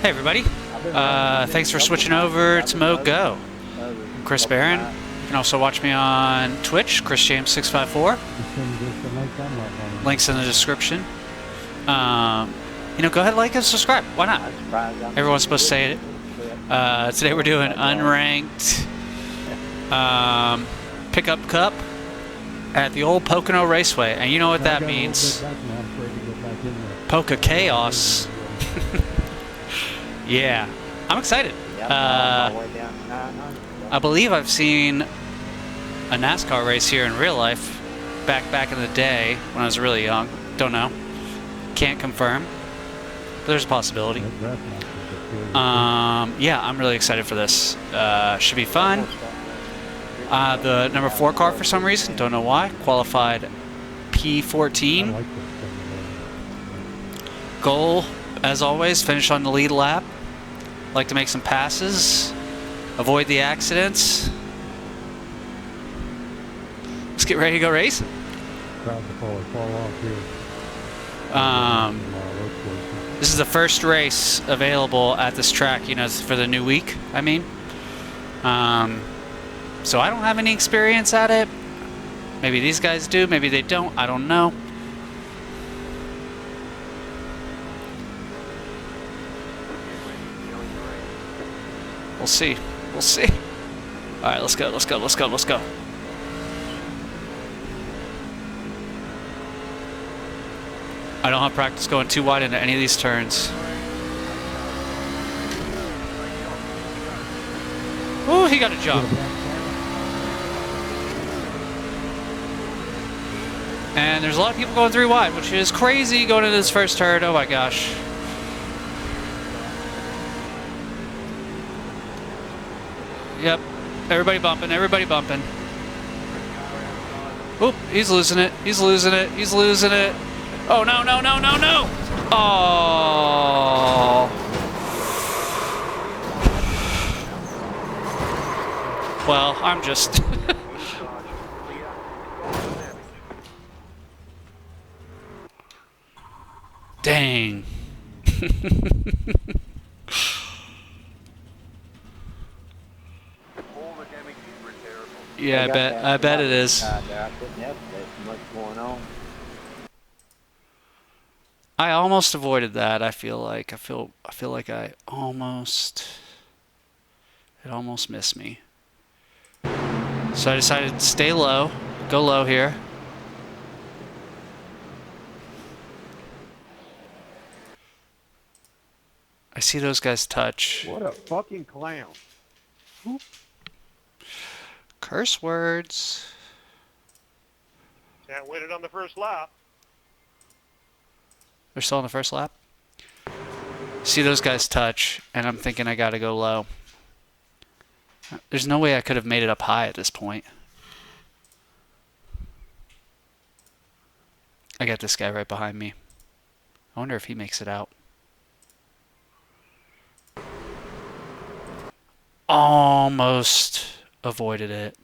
Hey everybody, thanks for switching over to Mo Go. I'm Chris Barron. You can also watch me on Twitch, ChrisJames654. Links in the description. You know, go ahead, like and subscribe. Why not? Everyone's supposed to say it. Today we're doing Unranked Pick-up Cup at the old Pocono Raceway, and you know what that means. Poca Chaos. Yeah, I'm excited. I believe I've seen a NASCAR race here in real life back in the day when I was really young. Don't know. Can't confirm. But there's a possibility. Yeah, I'm really excited for this. Should be fun. The number 4 car, for some reason, don't know why, qualified P14. Goal, as always, finish on the lead lap. Like to make some passes, avoid the accidents. Let's get ready to go racing. This is the first race available at this track, you know, for the new week, I mean. So I don't have any experience at it. Maybe these guys do, maybe they don't, I don't know. We'll see. We'll see. All right, let's go. Let's go. Let's go. Let's go. I don't have practice going too wide into any of these turns. Ooh, he got a jump. And there's a lot of people going 3 wide, which is crazy going into this first turn. Oh my gosh. Yep, everybody bumping, everybody bumping. Oop, he's losing it, he's losing it, he's losing it. Oh, no, no, no, no, no! Oh. Well, I'm just... Dang. Yeah, I bet it is. I almost avoided that. I feel like I almost, it almost missed me. So I decided to stay low, go low here. I see those guys touch. What a fucking clown. Oop. Curse words. Can't win it on the first lap. They're still on the first lap. See those guys touch, and I'm thinking I gotta go low. There's no way I could have made it up high at this point. I got this guy right behind me. I wonder if he makes it out. Almost avoided it.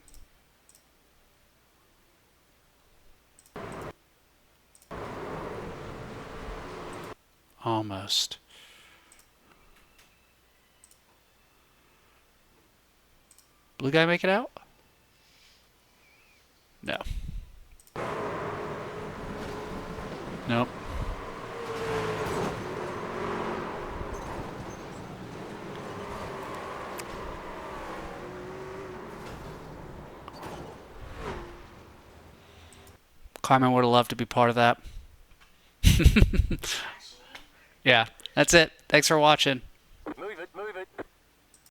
Almost. Blue guy make it out? No. Nope. Carmen would have loved to be part of that. Yeah, that's it. Thanks for watching.